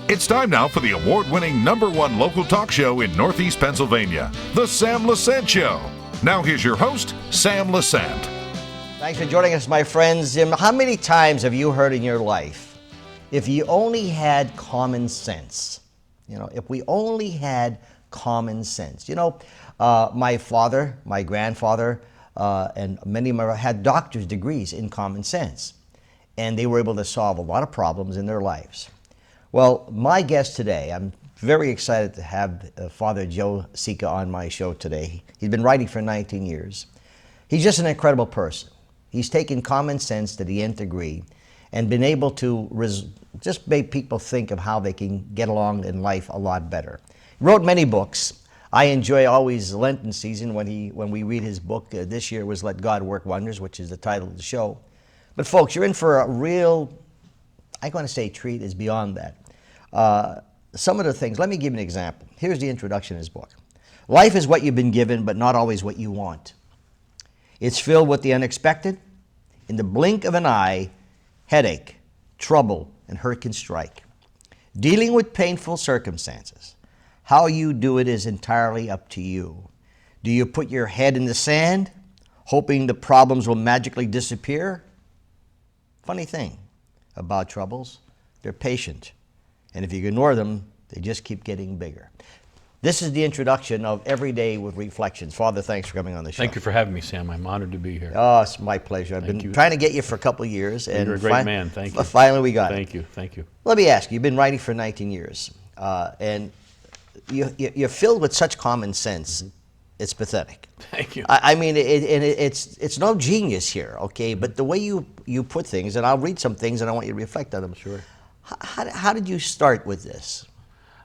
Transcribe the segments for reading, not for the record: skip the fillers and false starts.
It's time now for the award-winning #1 local talk show in Northeast Pennsylvania, The Sam Lesante Show. Now here's your host, Sam Lesante. Thanks for joining us, my friends. How many times have you heard in your life, if you only had common sense? If we only had common sense. My father, my grandfather, and many of them had doctor's degrees in common sense, and they were able to solve a lot of problems in their lives. Well, my guest today, I'm very excited to have Father Joe Sica on my show today. He's been writing for 19 years. He's just an incredible person. He's taken common sense to the nth degree and been able to just make people think of how they can get along in life a lot better. He wrote many books. I enjoy always the Lenten season when we read his book. This year was Let God Work Wonders, which is the title of the show. But folks, you're in for a real, I'm going to say treat is beyond that. Some of the things, let me give you an example. Here's the introduction to his book. Life is what you've been given, but not always what you want. It's filled with the unexpected. In the blink of an eye, headache, trouble, and hurt can strike. Dealing with painful circumstances. How you do it is entirely up to you. Do you put your head in the sand, hoping the problems will magically disappear? Funny thing about troubles, they're patient. And if you ignore them, they just keep getting bigger. This is the introduction of Every Day with Reflections. Father, thanks for coming on the show. Thank you for having me, Sam. I'm honored to be here. Oh, it's my pleasure. I've been trying to get you for a couple of years. And you're a great man. Thank you. Finally, we got it. Thank you. Thank you. Let me ask you, you've been writing for 19 years, and you're filled with such common sense. It's pathetic. Thank you. I mean, it's no genius here, okay? But the way you put things, and I'll read some things and I want you to reflect on them. Sure. How did you start with this?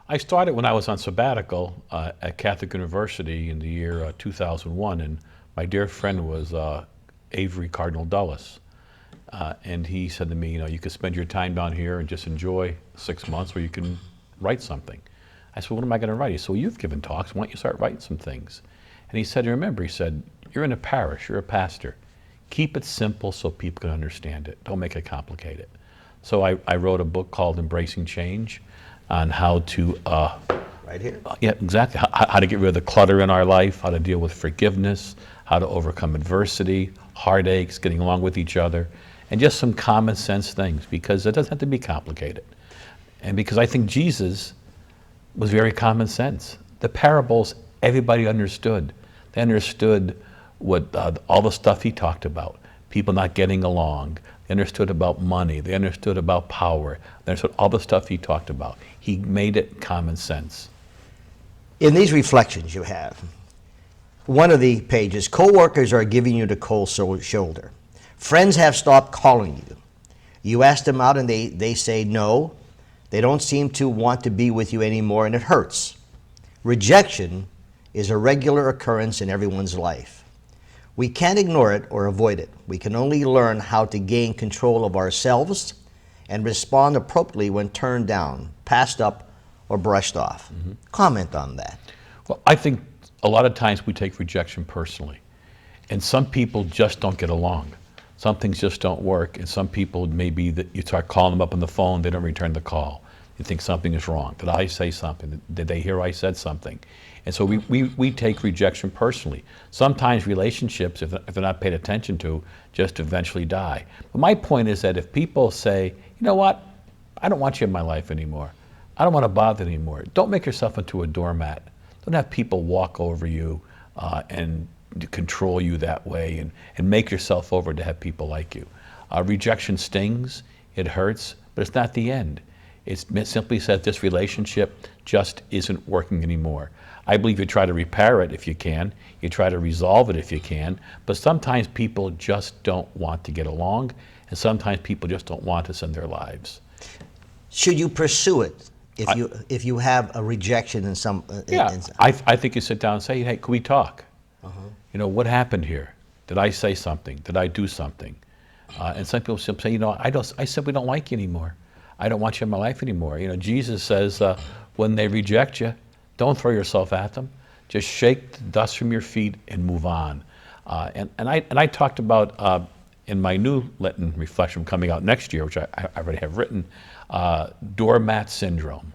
I started when I was on sabbatical at Catholic University in the year 2001, and my dear friend was Avery Cardinal Dulles. And he said to me, you could spend your time down here and just enjoy 6 months, or you can write something. I said, what am I going to write? He said, well, you've given talks. Why don't you start writing some things? And he said, remember, he said, you're in a parish, you're a pastor. Keep it simple so people can understand it. Don't make it complicated. So I wrote a book called Embracing Change on how to... right here? Yeah, exactly. How to get rid of the clutter in our life, how to deal with forgiveness, how to overcome adversity, heartaches, getting along with each other, and just some common sense things, because it doesn't have to be complicated. And because I think Jesus was very common sense. The parables, everybody understood. They understood what all the stuff he talked about, people not getting along. They understood about money. They understood about power. They understood all the stuff he talked about. He made it common sense. In these reflections you have, one of the pages, co-workers are giving you the cold shoulder. Friends have stopped calling you. You ask them out and they say no. They don't seem to want to be with you anymore, and it hurts. Rejection is a regular occurrence in everyone's life. We can't ignore it or avoid it. We can only learn how to gain control of ourselves and respond appropriately when turned down, passed up, or brushed off. Mm-hmm. Comment on that. Well, I think a lot of times we take rejection personally. And some people just don't get along. Some things just don't work. And some people, maybe that you start calling them up on the phone, they don't return the call. You think something is wrong. Did I say something? Did they hear I said something? And so we take rejection personally. Sometimes relationships, if they're not paid attention to, just eventually die. But my point is that if people say, you know what, I don't want you in my life anymore. I don't want to bother anymore. Don't make yourself into a doormat. Don't have people walk over you and control you that way and make yourself over to have people like you. Rejection stings, it hurts, but it's not the end. It simply says this relationship just isn't working anymore. I believe you try to repair it if you can. You try to resolve it if you can. But sometimes people just don't want to get along, and sometimes people just don't want us in their lives. Should you pursue it if you have a rejection in some? I think you sit down and say, hey, can we talk? Uh-huh. What happened here? Did I say something? Did I do something? And some people simply say, I simply don't like you anymore. I don't want you in my life anymore. Jesus says, when they reject you, don't throw yourself at them. Just shake the dust from your feet and move on. And I talked about In my new Lenten reflection coming out next year, which I already have written, doormat syndrome.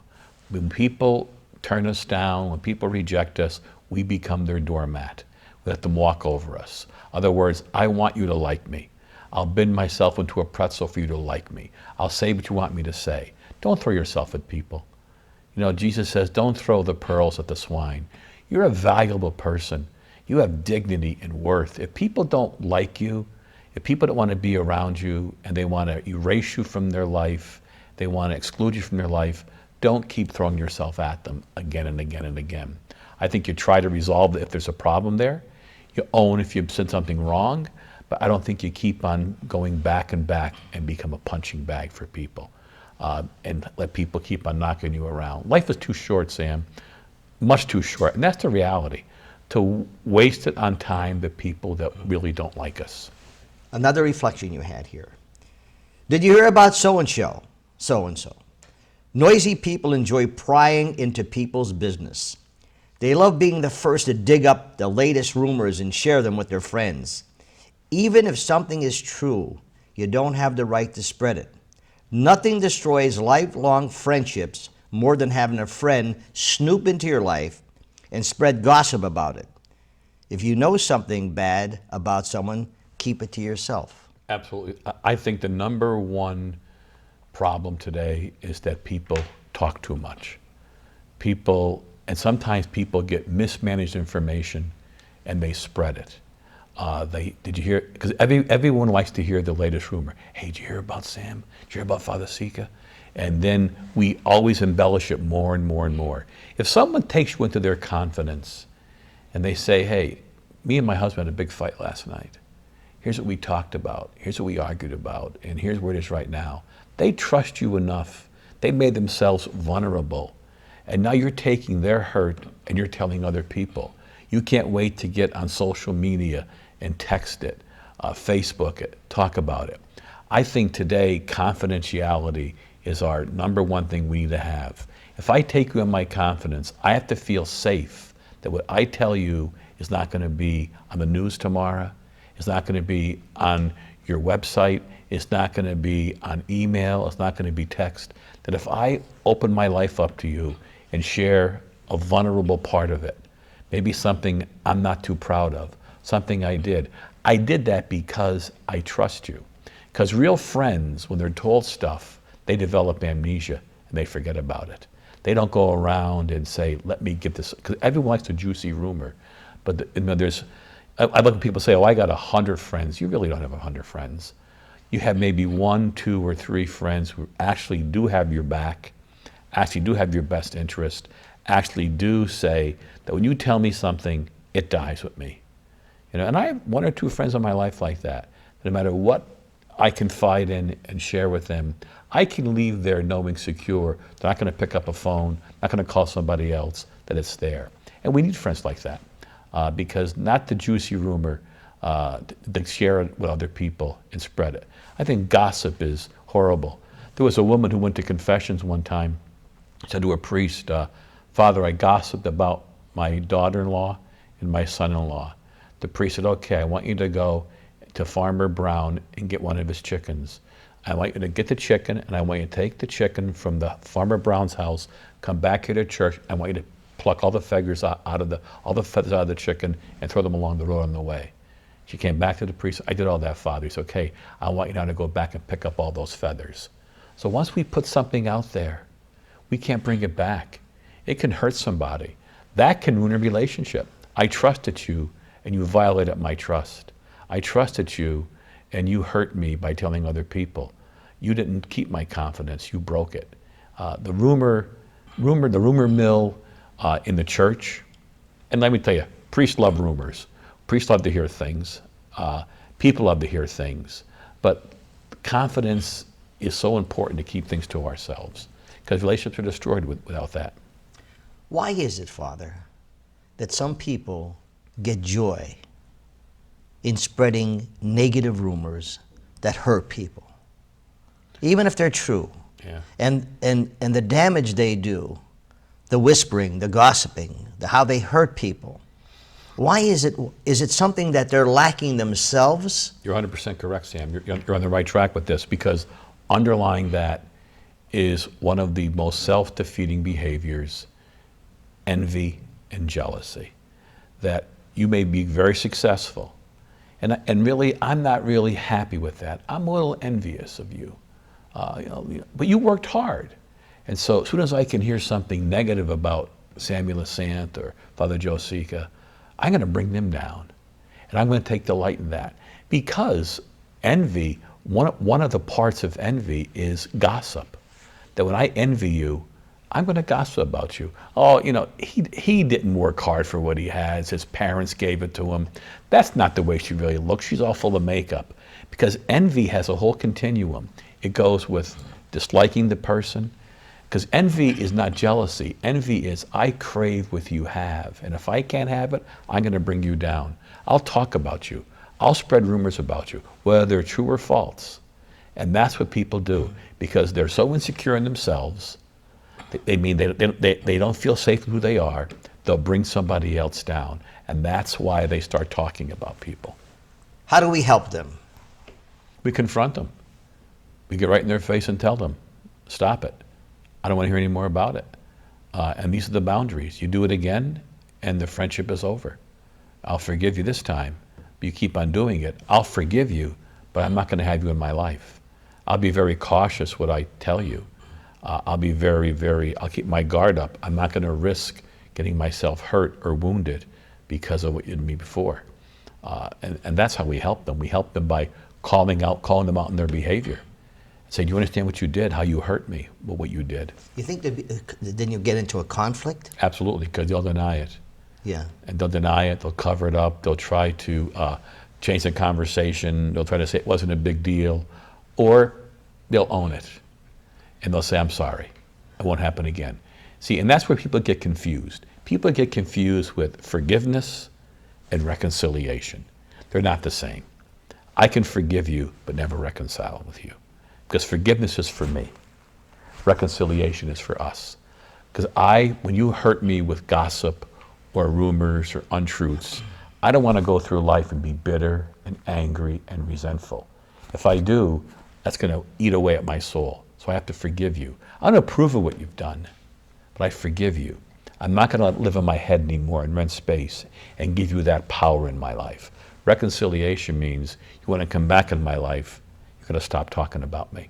When people turn us down, when people reject us, we become their doormat. We let them walk over us. In other words, I want you to like me. I'll bend myself into a pretzel for you to like me. I'll say what you want me to say. Don't throw yourself at people. You know, Jesus says, don't throw the pearls at the swine. You're a valuable person. You have dignity and worth. If people don't like you, if people don't want to be around you and they want to erase you from their life, they want to exclude you from their life, don't keep throwing yourself at them again and again and again. I think you try to resolve it if there's a problem there. You own if you've said something wrong, but I don't think you keep on going back and become a punching bag for people and let people keep on knocking you around. Life is too short, Sam, much too short, and that's the reality, to waste it on time with people that really don't like us. Another reflection you had here. Did you hear about so-and-so? So-and-so. Noisy people enjoy prying into people's business. They love being the first to dig up the latest rumors and share them with their friends. Even if something is true, you don't have the right to spread it. Nothing destroys lifelong friendships more than having a friend snoop into your life and spread gossip about it. If you know something bad about someone, keep it to yourself. Absolutely. I think the number one problem today is that people talk too much. And sometimes people get mismanaged information and they spread it. Did you hear? Because everyone likes to hear the latest rumor. Hey, did you hear about Sam? Did you hear about Father Sica? And then we always embellish it more and more and more. If someone takes you into their confidence and they say, hey, me and my husband had a big fight last night. Here's what we talked about. Here's what we argued about. And here's where it is right now. They trust you enough. They made themselves vulnerable. And now you're taking their hurt and you're telling other people. You can't wait to get on social media and text it, Facebook it, talk about it. I think today confidentiality is our number one thing we need to have. If I take you in my confidence, I have to feel safe that what I tell you is not going to be on the news tomorrow. It's not going to be on your website. It's not going to be on email. It's not going to be text. That if I open my life up to you and share a vulnerable part of it, maybe something I'm not too proud of, something I did that because I trust you. Because real friends, when they're told stuff, they develop amnesia and they forget about it. They don't go around and say, let me get this, because everyone likes a juicy rumor. But I look at people say, oh, I got 100 friends. You really don't have 100 friends. You have maybe 1, 2, or 3 friends who actually do have your back, actually do have your best interest, actually do say that when you tell me something, it dies with me. And I have 1 or 2 friends in my life like that. No matter what I confide in and share with them, I can leave there knowing secure. They're not going to pick up a phone, not going to call somebody else, that it's there. And we need friends like that. Because not the juicy rumor, to share it with other people and spread it. I think gossip is horrible. There was a woman who went to confessions one time, said to a priest, Father, I gossiped about my daughter-in-law and my son-in-law. The priest said, okay, I want you to go to Farmer Brown and get one of his chickens. I want you to get the chicken, and I want you to take the chicken from the Farmer Brown's house, come back here to church, I want you to pluck all the feathers out of the chicken and throw them along the road on the way. She came back to the priest. I did all that, Father. He said, okay, I want you now to go back and pick up all those feathers. So once we put something out there, we can't bring it back. It can hurt somebody. That can ruin a relationship. I trusted you and you violated my trust. I trusted you and you hurt me by telling other people. You didn't keep my confidence. You broke it. The rumor mill in the church, and let me tell you, priests love rumors. Priests love to hear things. People love to hear things. But confidence is so important to keep things to ourselves because relationships are destroyed without that. Why is it, Father, that some people get joy in spreading negative rumors that hurt people, even if they're true? Yeah. And the damage they do, the whispering, the gossiping, how they hurt people. Why is it? Is it something that they're lacking themselves? You're 100% correct, Sam. You're on the right track with this, because underlying that is one of the most self-defeating behaviors, envy and jealousy. That you may be very successful, and really, I'm not really happy with that. I'm a little envious of you, but you worked hard. And so as soon as I can hear something negative about Samuel Lesante or Father Joe Sica, I'm going to bring them down. And I'm going to take delight in that. Because envy, one of the parts of envy is gossip. That when I envy you, I'm going to gossip about you. Oh, he didn't work hard for what he has. His parents gave it to him. That's not the way she really looks. She's all full of makeup. Because envy has a whole continuum. It goes with disliking the person. Because envy is not jealousy. Envy is, I crave what you have. And if I can't have it, I'm going to bring you down. I'll talk about you. I'll spread rumors about you, whether they're true or false. And that's what people do. Because they're so insecure in themselves, they don't feel safe in who they are, they'll bring somebody else down. And that's why they start talking about people. How do we help them? We confront them. We get right in their face and tell them, stop it. I don't want to hear any more about it. And these are the boundaries. You do it again, and the friendship is over. I'll forgive you this time, but you keep on doing it. I'll forgive you, but I'm not going to have you in my life. I'll be very cautious what I tell you. I'll be I'll keep my guard up. I'm not going to risk getting myself hurt or wounded because of what you did to me before. And that's how we help them. We help them by calling them out in their behavior. Say, do you understand what you did, how you hurt me, what you did? You think then you get into a conflict? Absolutely, because they'll deny it. Yeah. And they'll deny it, they'll cover it up, they'll try to change the conversation, they'll try to say it wasn't a big deal, or they'll own it. And they'll say, I'm sorry, it won't happen again. See, and that's where people get confused. People get confused with forgiveness and reconciliation. They're not the same. I can forgive you, but never reconcile with you. Because forgiveness is for me. Reconciliation is for us. Because when you hurt me with gossip or rumors or untruths, I don't want to go through life and be bitter and angry and resentful. If I do, that's going to eat away at my soul. So I have to forgive you. I don't approve of what you've done, but I forgive you. I'm not going to live in my head anymore and rent space and give you that power in my life. Reconciliation means you want to come back in my life, you're going to stop talking about me,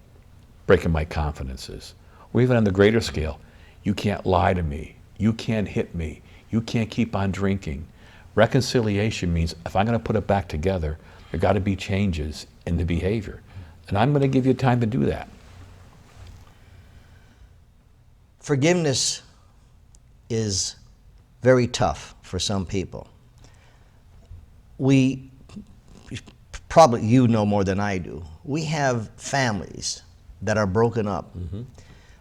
breaking my confidences. Or even on the greater scale, you can't lie to me, you can't hit me, you can't keep on drinking. Reconciliation means if I'm going to put it back together, there got to be changes in the behavior. And I'm going to give you time to do that. Forgiveness is very tough for some people. We, probably you know more than I do, we have families that are broken up. Mm-hmm.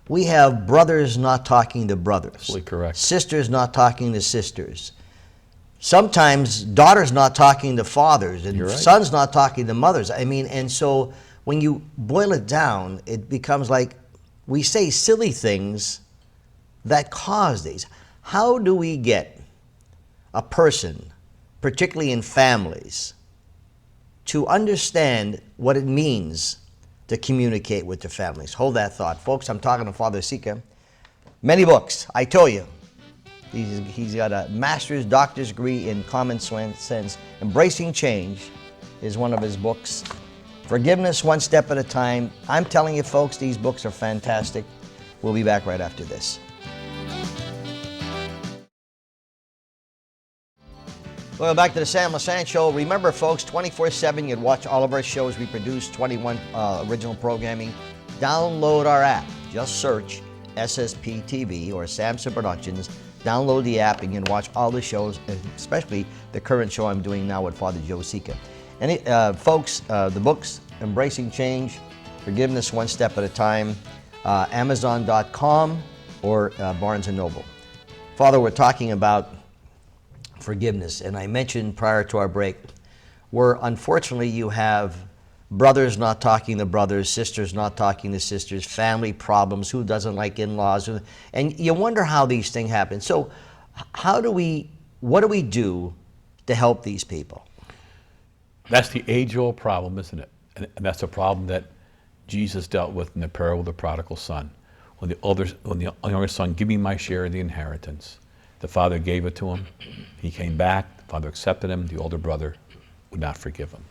We have brothers not talking to brothers. Absolutely correct. Sisters not talking to sisters. Sometimes daughters not talking to fathers, and You're right. sons not talking to mothers. I mean, and so when you boil it down, it becomes like we say silly things that cause these. How do we get a person, particularly in families, to understand what it means to communicate with their families? Hold that thought. Folks, I'm talking to Father Sica. Many books, I told you. He's got a master's, doctor's degree in common sense. Embracing Change is one of his books. Forgiveness One Step at a Time. I'm telling you, folks, these books are fantastic. We'll be back right after this. Welcome back to the Sam Lesante Show. Remember, folks, 24/7, you can watch all of our shows. We produce 21 original programming. Download our app. Just search SSP TV or Samson Productions. Download the app and you can watch all the shows, especially the current show I'm doing now with Father Joe Sica. And folks, the books, Embracing Change, Forgiveness One Step at a Time, Amazon.com or Barnes & Noble. Father, we're talking about forgiveness, and I mentioned prior to our break, where unfortunately you have brothers not talking to brothers, sisters not talking to sisters, family problems, who doesn't like in-laws, and you wonder how these things happen. So what do we do to help these people? That's the age-old problem, isn't it? And that's a problem that Jesus dealt with in the parable of the prodigal son. When the younger son, give me my share of the inheritance. The father gave it to him. He came back. The father accepted him. The older brother would not forgive him.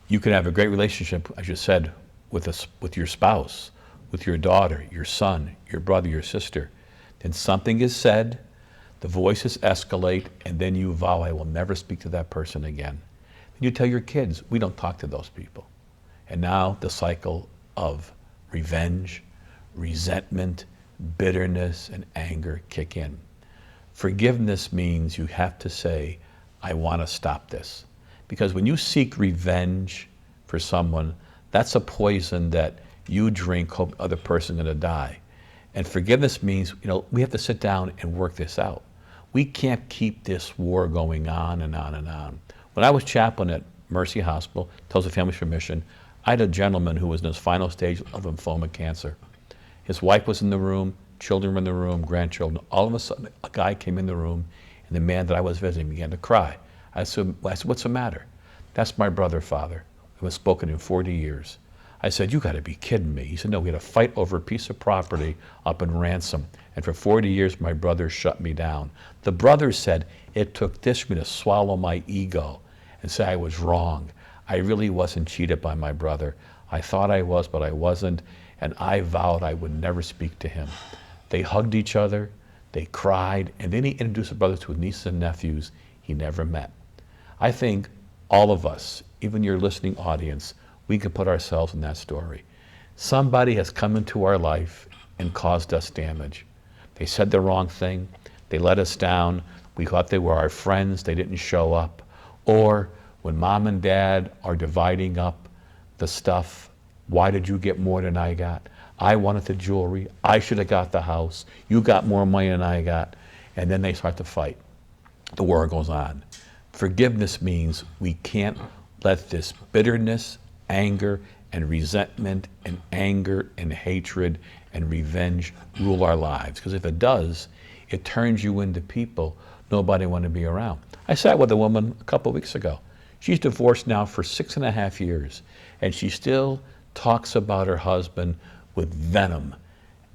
You can have a great relationship, as you said, with your spouse, with your daughter, your son, your brother, your sister. Then something is said, the voices escalate, and then you vow, I will never speak to that person again. And you tell your kids, we don't talk to those people. And now the cycle of revenge, resentment, bitterness, and anger kick in. Forgiveness means you have to say, I want to stop this. Because when you seek revenge for someone, that's a poison that you drink, hope the other person's going to die. And forgiveness means, we have to sit down and work this out. We can't keep this war going on and on and on. When I was chaplain at Mercy Hospital, Tulsa Families for Mission, I had a gentleman who was in his final stage of lymphoma cancer. His wife was in the room, children were in the room, grandchildren. All of a sudden, a guy came in the room, and the man that I was visiting began to cry. I said, what's the matter? That's my brother, Father. We haven't spoken in 40 years. I said, you got to be kidding me. He said, no, we had a fight over a piece of property up in Ransom, and for 40 years, my brother shut me down. The brother said, it took this for me to swallow my ego and say I was wrong. I really wasn't cheated by my brother. I thought I was, but I wasn't, and I vowed I would never speak to him. They hugged each other, they cried, and then he introduced the brothers to his nieces and nephews he never met. I think all of us, even your listening audience, we can put ourselves in that story. Somebody has come into our life and caused us damage. They said the wrong thing, they let us down, we thought they were our friends, they didn't show up. Or when mom and dad are dividing up the stuff, why did you get more than I got? I wanted the jewelry, I should have got the house, you got more money than I got, and then they start to fight. The war goes on. Forgiveness means we can't let this bitterness, anger, and resentment, and anger, and hatred, and revenge rule our lives. Because if it does, it turns you into people nobody want to be around. I sat with a woman a couple of weeks ago. She's divorced now for 6.5 years, and she still talks about her husband with venom,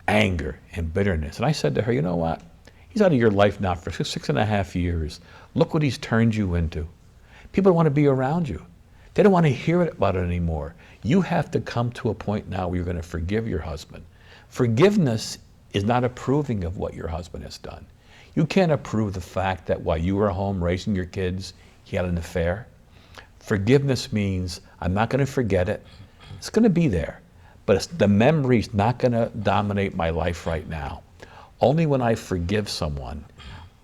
anger, and bitterness. And I said to her, you know what? He's out of your life now for 6.5 years. Look what he's turned you into. People don't want to be around you. They don't want to hear about it anymore. You have to come to a point now where you're going to forgive your husband. Forgiveness is not approving of what your husband has done. You can't approve the fact that while you were home raising your kids, he had an affair. Forgiveness means I'm not going to forget it. It's going to be there, but the memory's not going to dominate my life right now. Only when I forgive someone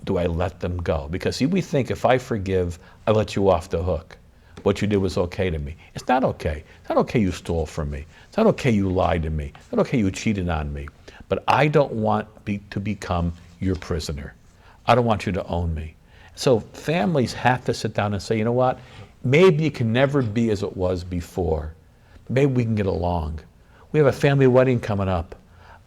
do I let them go. Because see, we think if I forgive, I let you off the hook. What you did was okay to me. It's not okay. It's not okay you stole from me. It's not okay you lied to me. It's not okay you cheated on me. But I don't want to become your prisoner. I don't want you to own me. So families have to sit down and say, you know what? Maybe it can never be as it was before. Maybe we can get along. We have a family wedding coming up.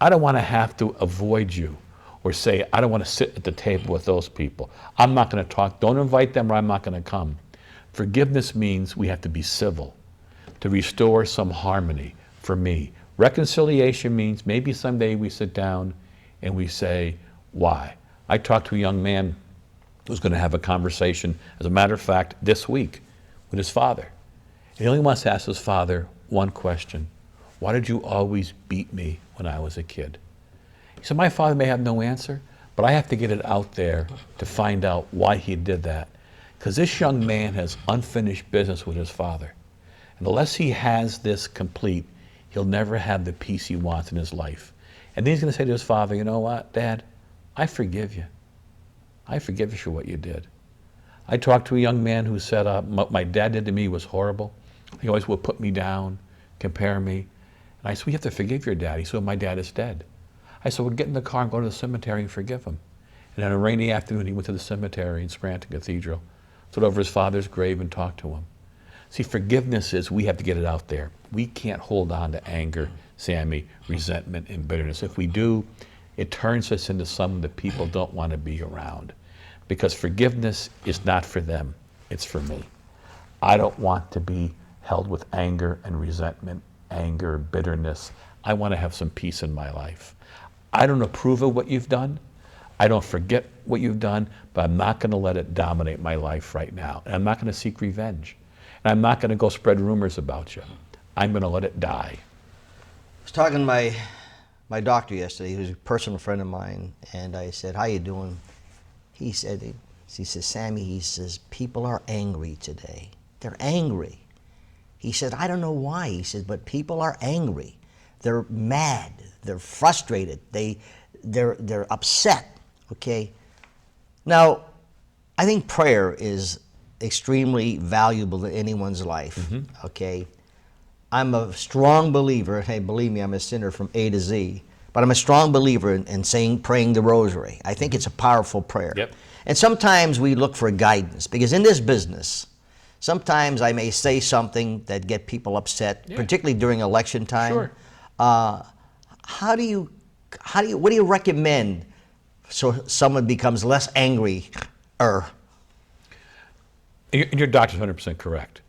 I don't want to have to avoid you or say, I don't want to sit at the table with those people. I'm not going to talk. Don't invite them or I'm not going to come. Forgiveness means we have to be civil to restore some harmony for me. Reconciliation means maybe someday we sit down and we say, why? I talked to a young man who's going to have a conversation, as a matter of fact, this week with his father. And he only wants to ask his father one question. Why did you always beat me when I was a kid? He said, my father may have no answer, but I have to get it out there to find out why he did that. Because this young man has unfinished business with his father. And unless he has this complete, he'll never have the peace he wants in his life. And then he's going to say to his father, you know what, Dad, I forgive you. I forgive you for what you did. I talked to a young man who said, what my dad did to me was horrible. He always would put me down, compare me. And I said, well, you have to forgive your dad. He said, well, my dad is dead. I said, well, get in the car and go to the cemetery and forgive him. And on a rainy afternoon, he went to the cemetery in Scranton Cathedral, stood over his father's grave and talked to him. See, forgiveness is we have to get it out there. We can't hold on to anger, Sammy, resentment, and bitterness. If we do, it turns us into someone that people don't want to be around. Because forgiveness is not for them. It's for me. I don't want to be held with anger and resentment, anger, bitterness. I want to have some peace in my life. I don't approve of what you've done. I don't forget what you've done, but I'm not going to let it dominate my life right now. And I'm not going to seek revenge. And I'm not going to go spread rumors about you. I'm going to let it die. I was talking to my doctor yesterday, who's a personal friend of mine, and I said, "How you doing?" He said, "Sammy," he says, "people are angry today. They're angry." He said, "I don't know why." He said, "But people are angry. They're mad. They're frustrated. They're upset." Okay. Now, I think prayer is extremely valuable in anyone's life. Mm-hmm. Okay. I'm a strong believer. Hey, believe me, I'm a sinner from A to Z. But I'm a strong believer in praying the rosary. I think it's a powerful prayer. Yep. And sometimes we look for guidance, because in this business, sometimes I may say something that get people upset, particularly during election time. Sure. What do you recommend so someone becomes less angry? And your doctor's 100% correct.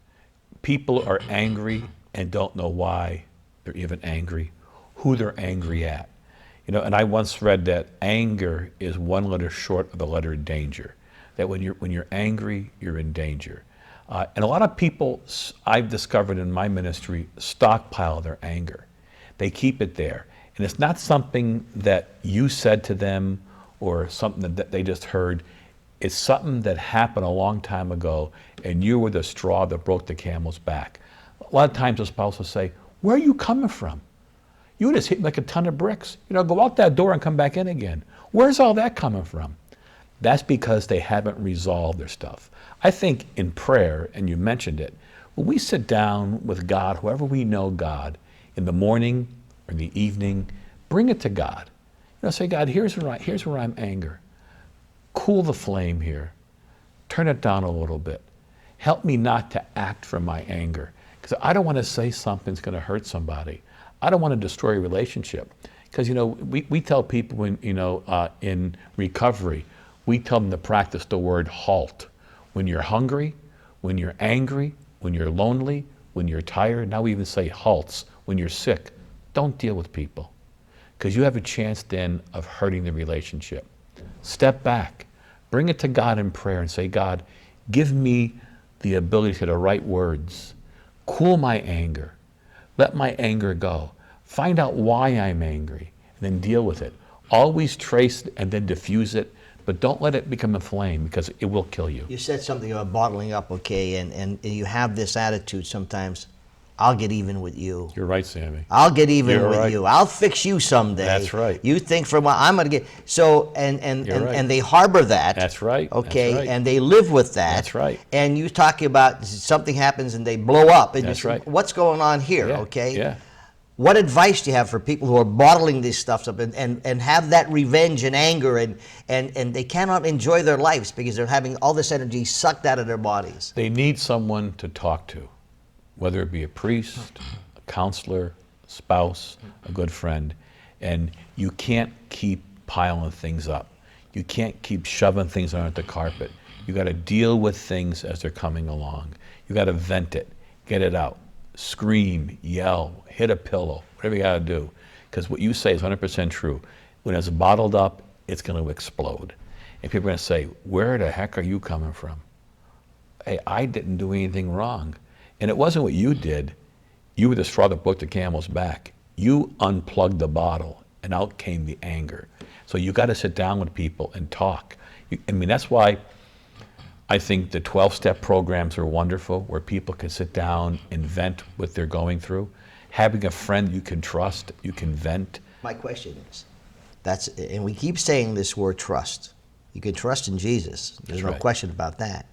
People are angry and don't know why they're even angry, who they're angry at. And I once read that anger is one letter short of the letter danger. That when you're angry, you're in danger. And a lot of people, I've discovered in my ministry, stockpile their anger. They keep it there. And it's not something that you said to them or something that they just heard. It's something that happened a long time ago, and you were the straw that broke the camel's back. A lot of times a spouse will say, "Where are you coming from? You just hit me like a ton of bricks. Go out that door and come back in again. Where's all that coming from?" That's because they haven't resolved their stuff. I think in prayer, and you mentioned it, when we sit down with God, whoever we know God, in the morning or in the evening, bring it to God. Say, "God, here's where I'm angry. Cool the flame here. Turn it down a little bit. Help me not to act from my anger. Because I don't want to say something's going to hurt somebody. I don't want to destroy a relationship." Because, we tell people when, in recovery, we tell them to practice the word halt. When you're hungry, when you're angry, when you're lonely, when you're tired, now we even say halts. When you're sick, don't deal with people. Because you have a chance then of hurting the relationship. Step back. Bring it to God in prayer and say, "God, give me the ability to say the right words. Cool my anger. Let my anger go. Find out why I'm angry, and then deal with it. Always trace and then diffuse it, but don't let it become a flame, because it will kill you." You said something about bottling up, okay, and you have this attitude sometimes, "I'll get even with you." You're right, Sammy. "I'll get even You're with right. you. I'll fix you someday." That's right. You think for a while, I'm going to get... So, and they harbor that. That's right. Okay, That's right. and they live with that. That's right. And you talking about something happens and they blow up. And That's you say, right. "What's going on here?" Yeah. Okay? Yeah. What advice do you have for people who are bottling this stuff up and have that revenge and anger and they cannot enjoy their lives because they're having all this energy sucked out of their bodies? They need someone to talk to, whether it be a priest, a counselor, a spouse, a good friend. And you can't keep piling things up. You can't keep shoving things under the carpet. You got to deal with things as they're coming along. You got to vent it, get it out, scream, yell, hit a pillow, whatever you got to do. Because what you say is 100% true. When it's bottled up, it's going to explode. And people are going to say, "Where the heck are you coming from?" Hey, I didn't do anything wrong. And it wasn't what you did. You were the straw that broke the camel's back. You unplugged the bottle, and out came the anger. So you got to sit down with people and talk. That's why I think the 12-step programs are wonderful, where people can sit down and vent what they're going through. Having a friend you can trust, you can vent. My question is, and we keep saying this word trust. You can trust in Jesus. There's no question about that.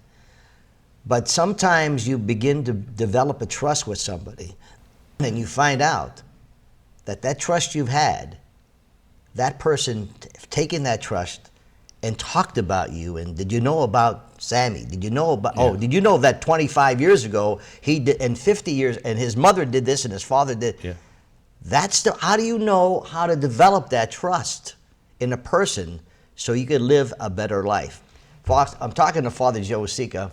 But sometimes you begin to develop a trust with somebody, and you find out that trust you've had, that person taking that trust and talked about you, and did you know about Sammy? Did you know about, did you know that 25 years ago he did, and 50 years, and his mother did this and his father did. Yeah. How do you know how to develop that trust in a person so you can live a better life? I'm talking to Father Joe Sica,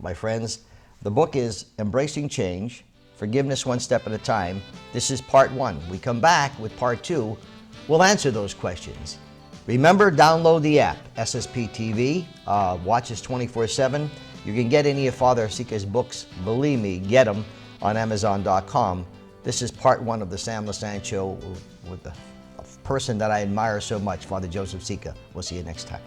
my friends. The book is Embracing Change, Forgiveness One Step at a Time. This is part 1. We come back with part 2. We'll answer those questions. Remember, download the app, SSP TV. Watch us 24/7. You can get any of Father Sica's books. Believe me, get them on Amazon.com. This is part 1 of the Sam Lesante Show with a person that I admire so much, Father Joseph Sica. We'll see you next time.